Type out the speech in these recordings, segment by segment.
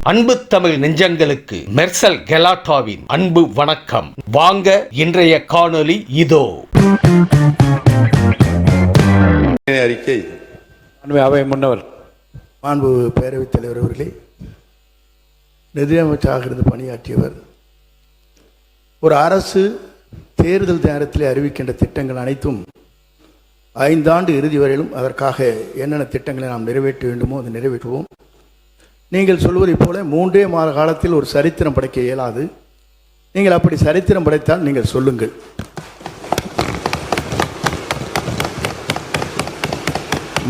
அன்பு தமிழ் நெஞ்சங்களுக்கு மெர்சல் கெலாட்டாவின் அன்பு வணக்கம். வாங்க இன்றைய காணொளி இதோ. அறிக்கை. அவை முன்னவர் மாண்பு பேரவைத் தலைவர் அவர்களே, நிதியமைச்சராக இருந்து பணியாற்றியவர். ஒரு அரசு தேர்தல் நேரத்தில் அறிவிக்கின்ற திட்டங்கள் அனைத்தும் 5 ஆண்டு இறுதி வரையிலும் அதற்காக என்னென்ன திட்டங்களை நாம் நிறைவேற்ற வேண்டுமோ அதை நிறைவேற்றுவோம். நீங்கள் சொல்வதைப் போல 3 மாத காலத்தில் ஒரு சரித்திரம் படைக்க இயலாது. நீங்கள் அப்படி சரித்திரம் படைத்தால் நீங்கள் சொல்லுங்கள்.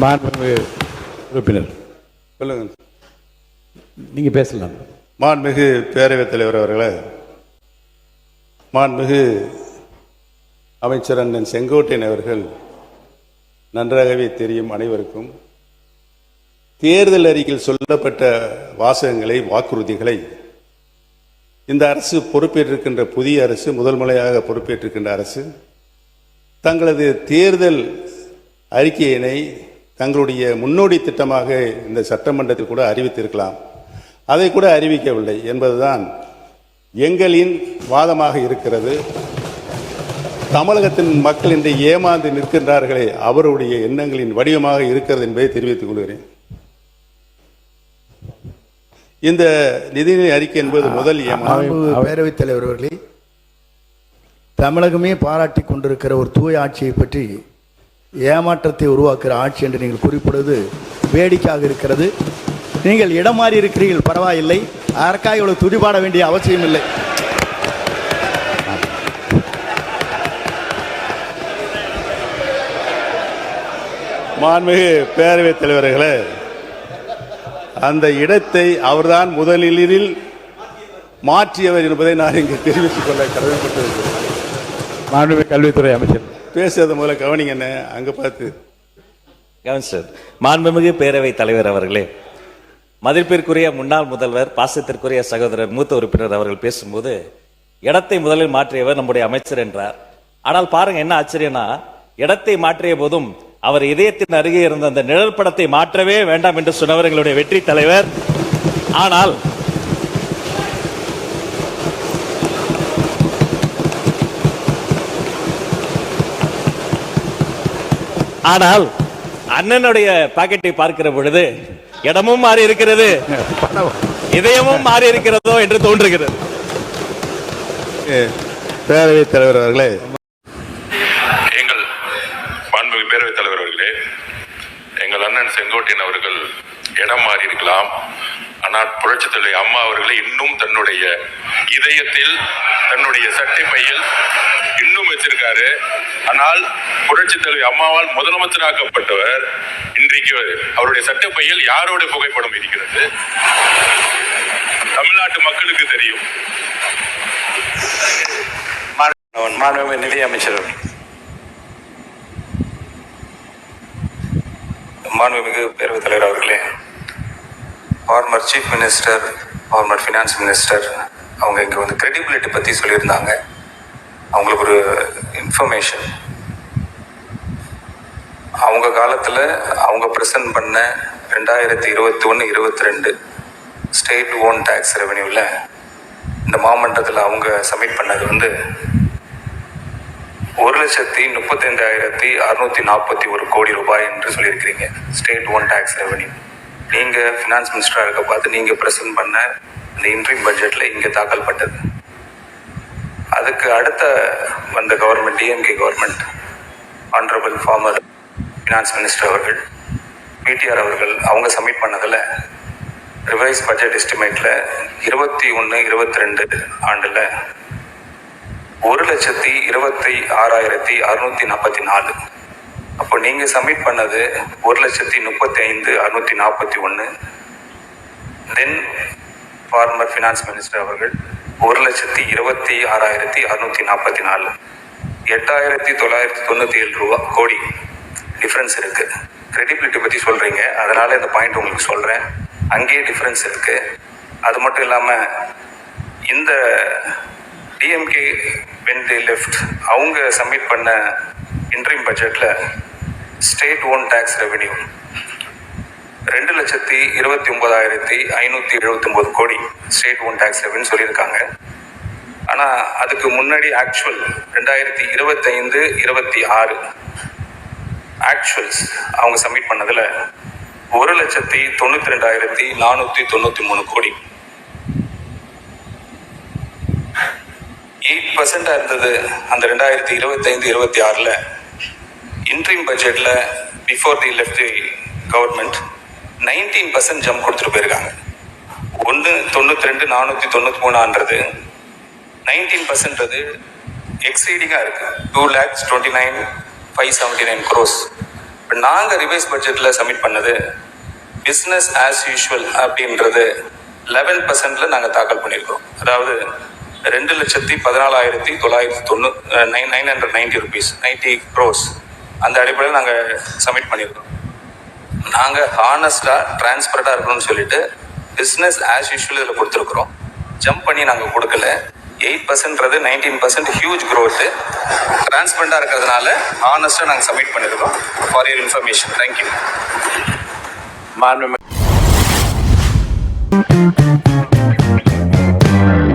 மாண்புமிகு உறுப்பினர் சொல்லுங்கள். நீங்க பேசலாம். மாண்புமிகு பேரவைத் தலைவர் அவர்களே, மாண்புமிகு அமைச்சர் அண்ணன் செங்கோட்டையன் அவர்கள் நன்றாகவே தெரியும் அனைவருக்கும். தேர்தல் அறிக்கையில் சொல்லப்பட்ட வாசகங்களை, வாக்குறுதிகளை இந்த அரசு பொறுப்பேற்றிருக்கின்ற புதிய அரசு, முதல் முறையாக பொறுப்பேற்றிருக்கின்ற அரசு தங்களது தேர்தல் அறிக்கையினை தங்களுடைய முன்னோடி திட்டமாக இந்த சட்டமன்றத்தில் கூட அறிவித்திருக்கலாம். அதை கூட அறிவிக்கவில்லை என்பதுதான் எங்களின் வாதமாக இருக்கிறது. தமிழகத்தின் மக்கள் இன்று ஏமாந்து நிற்கின்றார்களே, அவருடைய எண்ணங்களின் வடிவமாக இருக்கிறது என்பதை தெரிவித்துக் கொள்கிறேன். இந்த நிதிநிலை அறிக்கை என்பது முதல் பேரவைத் தலைவர் அவர்களே, தமிழகமே பாராட்டி கொண்டிருக்கிற ஒரு தூய ஆட்சியை பற்றி ஏமாற்றத்தை உருவாக்குகிற ஆட்சி என்று நீங்கள் குறிப்பிடுவது வேடிக்கையாக இருக்கிறது. நீங்கள் இடம் மாறி இருக்கிறீர்கள், பரவாயில்லை. அதற்காக இவ்வளவு துடிபாட வேண்டிய அவசியம் இல்லை. மாண்புமிகு பேரவைத் தலைவர்களே, அந்த இடத்தை அவர்தான் முதலில் மாற்றியவர் என்பதை நான் இங்கு தெரிவித்துக் கொள்ள கடமைப்பட்டிருக்கிறேன். மாண்புமிகு கல்வித்துறை அமைச்சர் பேசுறது முதல்ல கவனிங்க. என்ன அங்க பார்த்து கவனிச்சர். மாண்புமிகு பேரவைத் தலைவர் அவர்களே, மதிப்பிற்குரிய முன்னாள் முதல்வர், பாசத்திற்குரிய சகோதரர் மூத்த உறுப்பினர் அவர்கள் பேசும்போது இடத்தை முதலில் மாற்றியவர் நம்முடைய அமைச்சர் என்றார். ஆனால் பாருங்க என்ன ஆச்சரியம்னா, இடத்தை மாற்றிய போதும் அவர் இதயத்தின் அருகே இருந்த அந்த நிழல் படத்தை மாற்றவே வேண்டாம் என்று சொன்னவர் எங்களுடைய வெற்றி தலைவர். ஆனால் அண்ணனுடைய பாக்கெட்டை பார்க்கிற பொழுது இடமும் மாறி இருக்கிறது, இதயமும் மாறி இருக்கிறதோ என்று தோன்றுகிறது. பேரவைத் தலைவர் அவர்களே, பேரவைத் தலைவர் அவர்களே, எங்கள் அண்ணன் செங்கோட்டையன் அவர்கள் இடம் மாறி இருக்கலாம். ஆனால் புரட்சித் தலைவி அம்மா அவர்களை இன்னும் தன்னுடைய இதயத்தில், தன்னுடைய சட்டை பையில் இன்னும் வச்சிருக்காரு. ஆனால் புரட்சித் தலைவி அம்மாவால் முதலமைச்சராக்கப்பட்டவர் இன்றைக்கு அவருடைய சட்டை பையில் யாரோட புகைப்படம் இருக்கிறது தமிழ்நாட்டு மக்களுக்கு தெரியும். மாண்புமிகு நிதி அமைச்சர், மாண்புமிகு பேரவைத் தலைவர் அவர்களே, former chief minister, former finance minister அவங்க இங்கே வந்து கிரெடிபிலிட்டி பற்றி சொல்லியிருந்தாங்க. அவங்களுக்கு ஒரு இன்ஃபர்மேஷன், அவங்க காலத்தில் அவங்க ப்ரெசன்ட் பண்ண 2021-22 ஸ்டேட் ஓன் டேக்ஸ் ரெவென்யூவில் இந்த மாமன்றத்தில் அவங்க சப்மிட் பண்ணது வந்து 1,35,641 கோடி ரூபாய் என்று சொல்லியிருக்கிறீங்க. ஸ்டேட் ஓன் டேக்ஸ் ரெவென்யூ நீங்கள் ஃபினான்ஸ் மினிஸ்டராக இருக்க பார்த்து நீங்கள் ப்ரெசென்ட் பண்ண இந்த இன்ட்ரீம் பட்ஜெட்டில் இங்கே தாக்கல் பட்டது. அதுக்கு அடுத்த வந்த government, DMK government, honourable former finance minister அவர்கள், பிடிஆர் அவர்கள் அவங்க சப்மிட் பண்ணதில் ரிவைஸ் பட்ஜெட் எஸ்டிமேட்டில் 21-22 ஆண்டில் 1,26,644. அப்போ நீங்கள் சப்மிட் பண்ணது 1,35,641. தென் ஃபார்மர் ஃபினான்ஸ் மினிஸ்டர் அவர்கள் 1,26,644. 8,997 கோடி டிஃப்ரென்ஸ் இருக்குது. கிரெடிபிலிட்டி பற்றி சொல்கிறீங்க, அதனால் இந்த பாயிண்ட் உங்களுக்கு சொல்கிறேன். அங்கேயே டிஃப்ரென்ஸ் இருக்குது. அது மட்டும் இல்லாமல் இந்த டிஎம்கே when they left அவங்க சப்மிட் பண்ண இன்ட்ரீம் பட்ஜெட்டில் ஸ்டேட் ஓன் டேக்ஸ் ரெவென்யூ 2,29,579 கோடி ஸ்டேட் ஓன் டேக்ஸ் ரெவன்யூ சொல்லியிருக்காங்க. ஆனால் அதுக்கு முன்னாடி ஆக்சுவல் 2025-26 ஆக்சுவல்ஸ் அவங்க சப்மிட் பண்ணதில் 1,92,493 கோடி 8% இருந்தது. அந்த 2025-26 இன்ட்ரீம் பட்ஜெட்ல before the left government 19% jump கொடுத்துட்டு போயிருக்காங்க. 1,92,493 19% எக்ஸீடிங்காக இருக்கு. 2,29,579 crores. இப்போ நாங்கள் ரிவைஸ் பட்ஜெட்டில் சப்மிட் பண்ணது பிஸ்னஸ் ஆஸ் யூஷுவல் அப்படின்றது 11% நாங்கள் தாக்கல் பண்ணியிருக்கிறோம். அதாவது 2,14,990 rupees 90 crores அந்த அடிப்படையில் நாங்கள் சப்மிட் பண்ணியிருக்கோம். நாங்கள் ஹானஸ்டாக டிரான்ஸ்பரண்டாக இருக்கணும்னு சொல்லிட்டு பிஸ்னஸ் ஆஸ் யூஷுவல் இதில் கொடுத்துருக்குறோம். ஜம்ப் பண்ணி நாங்கள் கொடுக்கல. 8% 19% ஹியூஜ் க்ரோத்து. டிரான்ஸ்பரண்டாக இருக்கிறதுனால ஹானஸ்டாக நாங்கள் சப்மிட் பண்ணியிருக்கோம். For your information. தேங்க்யூ.